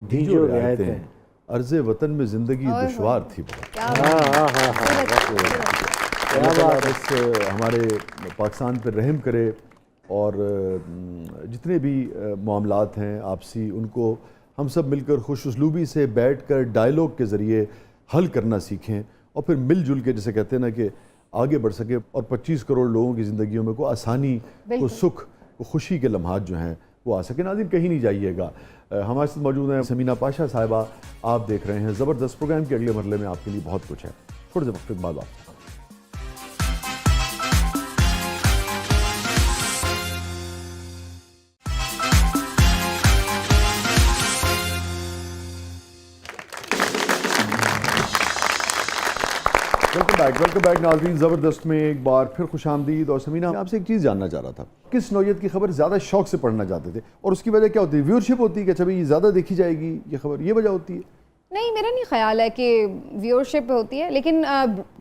दी जो रियायतें अर्ज़े वतन में ज़िंदगी दुश्वार थी। बस हमारे पाकिस्तान पर रहम करे और जितने भी मामलात हैं आपसी, उनको हम सब मिलकर खुश उसलूबी से बैठकर डायलॉग के ज़रिए हल करना सीखें और फिर मिलजुल के, जैसे कहते हैं ना, कि आगे बढ़ सके और 25 करोड़ लोगों की ज़िंदगियों में को आसानी, को सुख, को खुशी के लम्हात जो हैं वो आ सके। नाज़रीन, कहीं नहीं जाइएगा, हमारे साथ मौजूद हैं समीना पाशा साहिबा। आप देख रहे हैं ज़बरदस्त। प्रोग्राम के अगले मरले में आपके लिए बहुत कुछ है। थोड़े से वक्त बाद आप वेलकम बैक नाज़रीन। ज़बरदस्त में एक बार फिर खुशामदीद। और समीना, आपसे एक चीज़ जानना चाह रहा था, किस नौयत की खबर ज़्यादा शौक से पढ़ना चाहते थे और उसकी वजह क्या होती है? व्यूअरशिप होती है कि अच्छा भाई ज़्यादा देखी जाएगी ये खबर, ये वजह होती है? नहीं, मेरा नहीं ख्याल है कि व्यूअरशिप होती है, लेकिन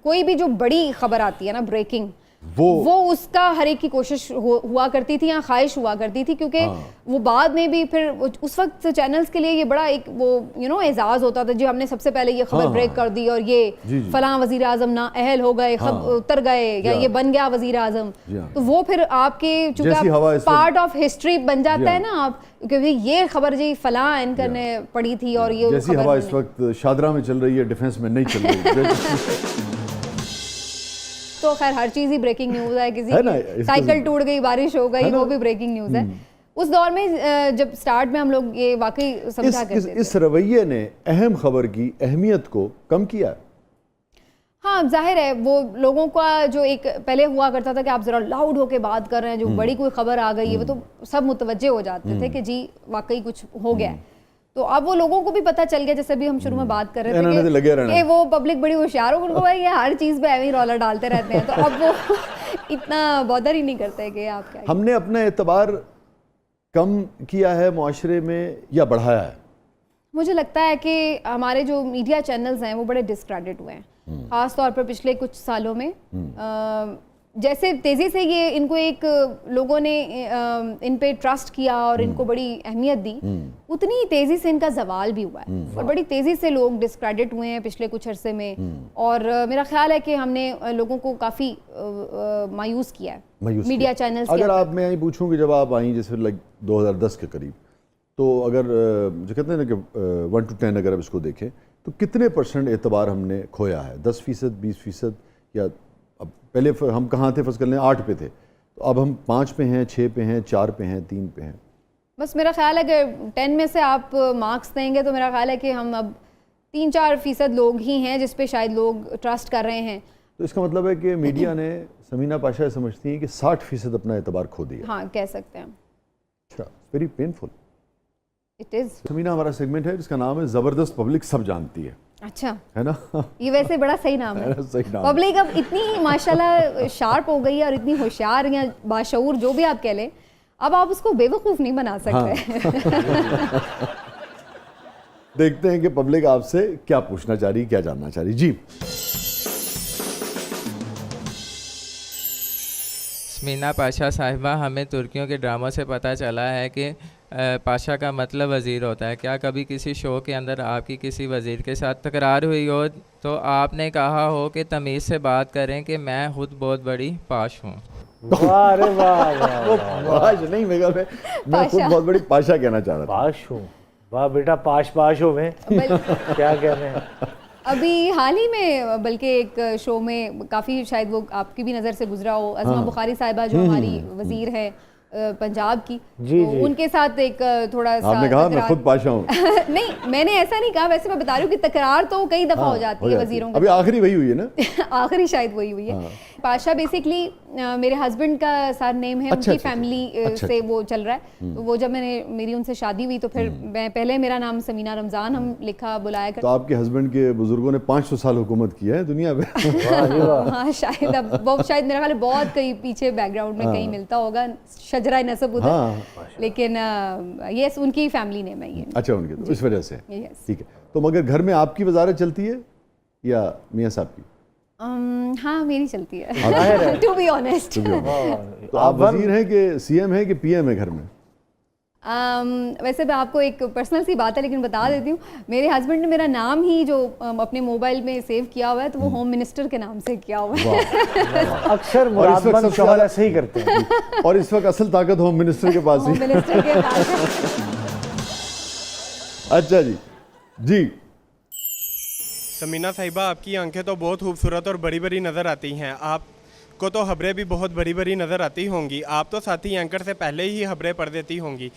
कोई भी जो बड़ी खबर आती है ना, ब्रेकिंग, वो उसका हर एक की कोशिश हुआ करती थी या ख्वाहिश हुआ करती थी, क्योंकि वो बाद में भी फिर उस वक्त चैनल्स के लिए ये बड़ा एक वो एजाज़ होता था जी, हमने सबसे पहले ये खबर ब्रेक कर दी और ये फलां वज़ीर आज़म ना अहल हो गए, उतर गए, या ये बन गया वज़ीर आज़म। तो वो फिर आपके चूंकि पार्ट ऑफ हिस्ट्री बन जाता है ना, आप क्योंकि ये खबर जी फलां एंकर ने पड़ी थी और ये जैसी हवा इस वक्त शादरा में चल रही है, डिफेंस में नहीं चल रही। तो खैर हर चीज़ ही ब्रेकिंग न्यूज़ है। किसी की साइकिल टूट गई, बारिश हो गई, वो भी ब्रेकिंग न्यूज़ है। उस दौर में जब स्टार्ट में हम लोग ये वाकई समझा करते थे। इस रवैये ने अहम खबर की अहमियत को कम किया। हाँ, जाहिर है वो लोगों का जो एक पहले हुआ करता था कि आप ज़रा लाउड होके बात कर रहे हैं, जो बड़ी कोई खबर आ गई है, वो तो सब मुतवज्जे हो जाते थे कि जी वाकई कुछ हो गया है। तो अब वो लोगों को भी पता चल गया, जैसे भी हम शुरू में बात कर रहे थे कि वो पब्लिक बड़ी होशियार हो, उनको भाई ये हर चीज़ पे ऐਵੇਂ रौला डालते रहते हैं, तो अब वो इतना बॉदर ही नहीं करते कि आप क्या। हमने अपना एतबार कम किया है माशरे में या बढ़ाया है? मुझे लगता है कि हमारे जो मीडिया चैनल्स हैं वो बड़े डिस्क्रेडिट हुए हैं, ख़ास तौर पर पिछले कुछ सालों में। जैसे तेज़ी से ये इनको एक लोगों ने इन पे ट्रस्ट किया और इनको बड़ी अहमियत दी, उतनी तेज़ी से इनका जवाल भी हुआ है और बड़ी तेज़ी से लोग डिस्क्रेडिट हुए हैं पिछले कुछ अरसे में। और मेरा ख्याल है कि हमने लोगों को काफ़ी मायूस किया है मीडिया चैनल्स। अगर आप, मैं यही पूछूं कि जब आप आई जैसे 2010 के करीब, तो अगर जो कहते हैं ना कि 1 to 10 अगर आप इसको देखें तो कितने % एतबार हमने खोया है? 10%, 20%? या अब पहले हम कहाँ थे, फर्ज कर लें 8 पे थे, तो अब हम 5 पे हैं, 6 पे हैं, 4 पे हैं, 3 पे हैं। बस मेरा ख्याल है कि 10 में से आप मार्क्स देंगे तो मेरा ख्याल है कि हम अब 3-4% लोग ही हैं जिस पे शायद लोग ट्रस्ट कर रहे हैं। तो इसका मतलब है कि मीडिया ने, समीना पाशा समझती हैं कि 60% अपना एतबार खो दिया। हाँ, कह सकते हैं। अच्छा, very painful. It is. Samina, हमारा सेगमेंट है जिसका नाम है ज़बरदस्त पब्लिक सब जानती है। अच्छा, है ना? ये वैसे बड़ा सही नाम है। सही नाम। पब्लिक अब इतनी माशाल्लाह शार्प हो गई है और इतनी होशियार या बाशऊर, जो भी आप कह लें, अब आप उसको बेवकूफ़ नहीं बना सकते। हाँ। देखते हैं कि पब्लिक आपसे क्या पूछना चाह रही, क्या जानना चाह रही। जी समीना पाशा साहिबा, हमें तुर्कियों के ड्रामों से पता चला है कि पाशा का मतलब वज़ीर होता है। क्या कभी किसी शो के अंदर आपकी किसी वज़ीर के साथ तकरार हुई हो तो आपने कहा हो कि तमीज़ से बात करें कि मैं खुद बहुत बड़ी पाश हूँ? अरे वाह, नहीं, मैं खुद बहुत बड़ी पाशा कहना चाह रहा था। पाश हूँ, वाह बेटा, पाश हो मैं क्या कह रहे हैं। अभी हाल ही में बल्कि एक शो में काफ़ी, शायद वो आपकी भी नज़र से गुजरा हो, अज़मा बुखारी साहिबा जो हमारी वज़ीर है पंजाब की, जी, तो जी। उनके साथ एक थोड़ा सा आपने कहा मैं खुद पाशा हूँ। नहीं, मैंने ऐसा नहीं कहा, वैसे मैं बता रही हूँ कि तकरार तो कई दफ़ा हो जाती है वज़ीरों की। अभी आखिरी वही हुई है ना? आखिरी शायद वही हुई है। पाशा बेसिकली मेरे हस्बैंड का सर नेम है, उनकी फैमिली से वो चल रहा है। तो वो जब मेरी उनसे शादी हुई तो फिर मैं पहले मेरा नाम समीना रमज़ान हम लिखा बुलाया कर। तो आपके हस्बैंड के बुजुर्गों ने 500 साल हुकूमत की है दुनिया में। हाँ, शायद अब वो शायद मेरा ख्याल बहुत कहीं पीछे बैकग्राउंड में कहीं मिलता होगा, शजरा नसब उधर, लेकिन ये उनकी फैमिली नेम है ये। अच्छा, उनके, तो इस वजह से ठीक है। तो मगर घर में आपकी वजारत चलती है या मियाँ साहब की? हाँ, मेरी चलती है, टू बी ऑनेस्ट। तो आप वजीर हैं कि सीएम हैं कि पीएम है घर में? वैसे मैं आपको एक पर्सनल सी बात है लेकिन बता देती हूँ, मेरे हस्बैंड ने मेरा नाम ही जो अपने मोबाइल में सेव किया हुआ है तो वो होम मिनिस्टर के नाम से किया हुआ है। अक्सर मुरादमंद शौहर ऐसे ही करते हैं। और इस वक्त असल ताकत होम मिनिस्टर के पास होम ही। मिनिस्टर के पास है। अच्छा जी, जी समीना साहिबा, आपकी आंखें तो बहुत खूबसूरत और बड़ी बड़ी नज़र आती हैं। आपको तो खबरें भी बहुत बड़ी बड़ी नज़र आती होंगी। आप तो साथी एंकर से पहले ही खबरें पढ़ देती होंगी।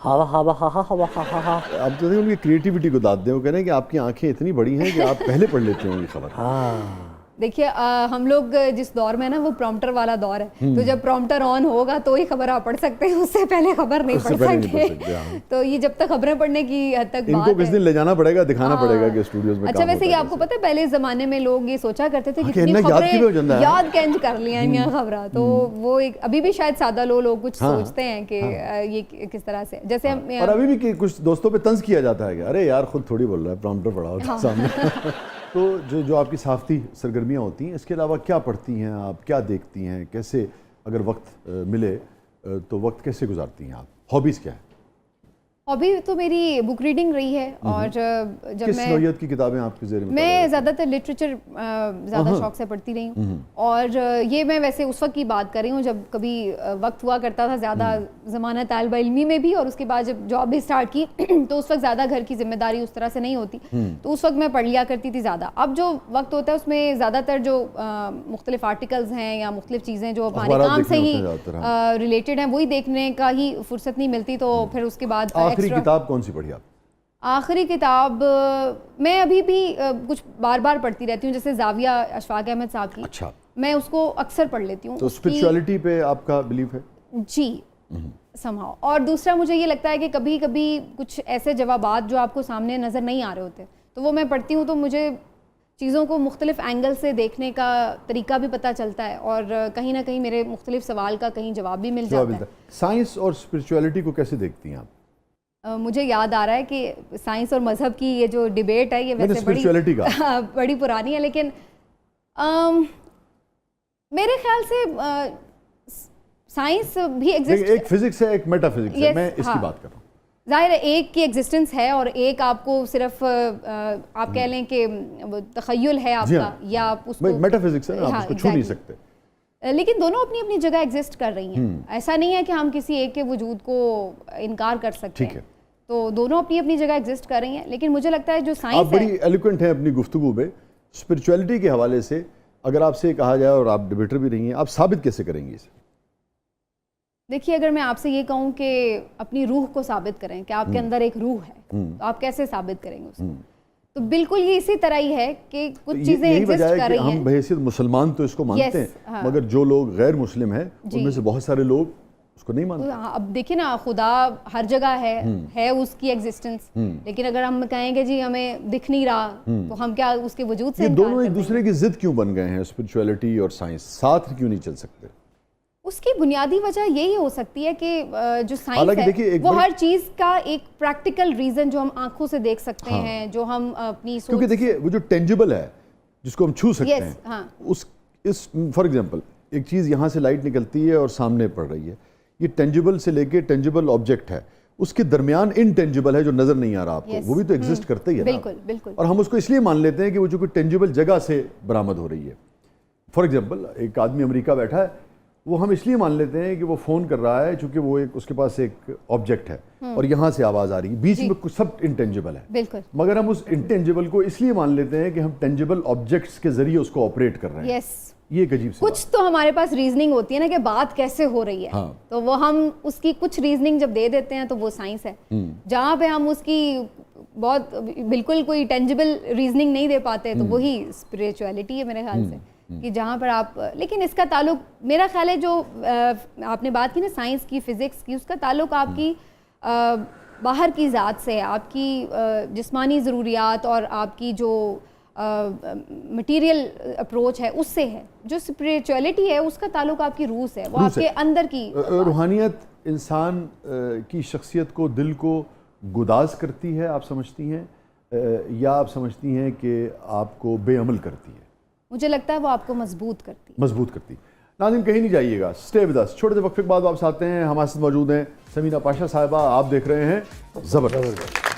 हवा हवा हा हा हवा हा हा। अब तो उनकी क्रिएटिविटी को दाद दें, वो कह रहे हैं कि आपकी आंखें इतनी बड़ी हैं कि आप पहले पढ़ लेते होंगे खबर। हाँ देखिए हम लोग जिस दौर में ना वो प्रॉम्प्टर वाला दौर है, तो जब प्रॉम्प्टर ऑन होगा तो ही खबर आप पढ़ सकते हैं, उससे पहले खबर नहीं पढ़ सकते। हाँ। तो ये जब तक खबरें पढ़ने की हद तक इनको बात किस है। दिन ले जाना पड़ेगा, दिखाना पड़ेगा कि स्टूडियोज में अच्छा काम वैसे होता ये है आपको कैसे। पता है पहले ज़माने में लोग ये सोचा करते थे कि हाँ, कितनी याद किਵੇਂ हो ਜਾਂਦਾ है? याद कैंज कर लिया इन खबरें, तो वो एक अभी भी शायद सादा लोग कुछ हाँ, सोचते हैं कि ये किस तरह से, जैसे हम और अभी भी कि कुछ दोस्तों पे तंज किया जाता है कि अरे यार खुद थोड़ी बोल रहा है, प्रॉम्प्टर पढ़ा होता है सामने। तो जो आपकी साफ्ती सरगर्मियाँ होती हैं, इसके अलावा क्या पढ़ती हैं आप, क्या देखती हैं, कैसे अगर वक्त मिले तो वक्त कैसे गुजारती हैं आप, हॉबीज़ क्या है? हॉबी तो मेरी बुक रीडिंग रही है, और जब किस मैं नौइयत की किताबें आपके ज़ेर में? मैं ज़्यादातर लिटरेचर ज़्यादा शौक से पढ़ती रही हूँ, और ये मैं वैसे उस वक्त की बात कर रही हूँ जब कभी वक्त हुआ करता था ज़्यादा ज़माना तालिब इल्मी में भी, और उसके बाद जब जॉब भी स्टार्ट की तो उस वक्त ज़्यादा घर की जिम्मेदारी उस तरह से नहीं होती, तो उस वक्त मैं पढ़ लिया करती थी ज़्यादा। अब जो वक्त होता है उसमें ज़्यादातर जो मुख्तलिफ आर्टिकल्स हैं या मुख्तलिफ चीज़ें जो हमारे काम से ही रिलेटेड हैं वही देखने का ही फुर्सत नहीं मिलती, तो फिर उसके बाद आखिरी किताब कौन सी पढ़ी आप? आखिरी किताब मैं अभी भी कुछ बार बार पढ़ती रहती हूँ, जैसे जाविया अशफाक अहमद साहब की। अच्छा, मैं उसको अक्सर पढ़ लेती हूँ। तो स्पिरिचुअलिटी पे आपका बिलीफ है? जी समहाउ। और दूसरा मुझे ये लगता है कि कभी कभी कुछ ऐसे जवाबात जो आपको सामने नज़र नहीं आ रहे होते, तो वो मैं पढ़ती हूँ तो मुझे चीज़ों को मुख्तलिफ एंगल से देखने का तरीका भी पता चलता है, और कहीं ना कहीं मेरे मुख्तलिफ सवाल का कहीं जवाब भी मिल जाता है। साइंस और स्पिरिचुअलिटी को कैसे देखती हैं आप? मुझे याद आ रहा है कि साइंस और मज़हब की ये जो डिबेट है ये वैसे बड़ी पुरानी है, लेकिन मेरे ख्याल से साइंस भी एग्जिस्ट, एक फिजिक्स है, एक मेटाफिजिक्स है, मैं इसकी बात कर रहा हूँ। जाहिर है एक की एग्जिस्टेंस है और एक आपको सिर्फ आप कह लें कि तखय्युल है आपका, या आप उसको मेटाफिजिक्स है ना, आप उसको छू नहीं सकते, लेकिन दोनों अपनी अपनी जगह एग्जिस्ट कर रही हैं। ऐसा नहीं है कि हम किसी एक के वजूद को इनकार कर सकते हैं, तो दोनों अपनी अपनी जगह एग्जिस्ट कर रही हैं। लेकिन मुझे लगता है जो साइंस आप बड़ी एलोक्वेंट हैं अपनी गुफ्तगू में, स्पिरिचुअलिटी के हवाले से अगर आपसे कहा जाए, और आप डिबेटर भी रही हैं, आप साबित कैसे करेंगी इसे? देखिए, अगर मैं आपसे ये कहूँ कि अपनी रूह को साबित करें कि आपके अंदर एक रूह है, तो आप कैसे साबित करेंगे उसको? तो बिल्कुल ये इसी तरह ही है कि कुछ चीजें एग्जिस्ट कर रही हैं। हम बहैसियत मुसलमान तो इसको मानते हैं, हाँ। मगर जो लोग गैर मुस्लिम हैं उनमें से बहुत सारे लोग उसको नहीं मानते। अब देखिए ना, खुदा हर जगह है उसकी एग्जिस्टेंस, लेकिन अगर हम कहेंगे जी हमें दिख नहीं रहा, तो हम क्या उसके वजूद से? ये दोनों एक दूसरे की जिद क्यों बन गए हैं? स्पिरिचुअलिटी और साइंस साथ क्यों नहीं चल सकते? उसकी बुनियादी वजह यही हो सकती है कि जो साइंस है वो हर चीज का एक प्रैक्टिकल रीजन जो हम आंखों से देख सकते हैं, जो हम अपनी सोच, क्योंकि देखिए वो जो टेंजिबल है जिसको हम छू सकते हैं, हाँ। इस फॉर एग्जांपल एक चीज़ यहाँ से लाइट निकलती है और सामने पड़ रही है, ये टेंजिबल से लेके टेंजिबल ऑब्जेक्ट है, उसके दरमियान इनटेंजिबल है जो नजर नहीं आ रहा आपको, वो भी तो एग्जिस्ट करता ही है। बिल्कुल बिल्कुल। और हम उसको इसलिए मान लेते हैं कि वो जो कोई टेंजिबल जगह से बरामद हो रही है। फॉर एग्जाम्पल एक आदमी अमेरिका बैठा है, वो हम इसलिए मान लेते हैं कि वो फ़ोन कर रहा है चूंकि वो एक उसके पास एक ऑब्जेक्ट है और यहाँ से आवाज़ आ रही है, बीच में कुछ सब इंटेंजिबल है। बिल्कुल। मगर हम उस इंटेंजिबल को इसलिए मान लेते हैं कि हम टेंजिबल ऑब्जेक्ट्स के जरिए उसको ऑपरेट कर रहे हैं। यस। ये एक अजीब सी कुछ तो हमारे पास रीजनिंग होती है ना कि बात कैसे हो रही है, हाँ। तो वो हम उसकी कुछ रीजनिंग जब दे देते हैं तो वो साइंस है। जहाँ पे हम उसकी बहुत बिल्कुल कोई टेंजिबल रीजनिंग नहीं दे पाते तो वही स्पिरिचुअलिटी है मेरे ख्याल से, कि जहाँ पर आप, लेकिन इसका ताल्लुक मेरा ख्याल है जो आपने बात की ना साइंस की, फिजिक्स की, उसका ताल्लुक आपकी बाहर की ज़ात से है, आपकी जिस्मानी ज़रूरियात और आपकी जो मटीरियल अप्रोच है उससे है। जो स्पिरिचुअलिटी है उसका ताल्लुक आपकी रूह से है, वो आपके अंदर की रूहानियत इंसान की शख्सियत को, दिल को गुदाज करती है, आप समझती हैं, या आप समझती हैं कि आपको बेअमल करती है? मुझे लगता है वो आपको मजबूत करती है। मजबूत करती। नाज़रीन कहीं नहीं जाइएगा, स्टे विद अस। छोटे से वक्फे के बाद वापस आते हैं। हमारे साथ मौजूद हैं समीना पाशा साहिबा, आप देख रहे हैं ज़बरदस्त।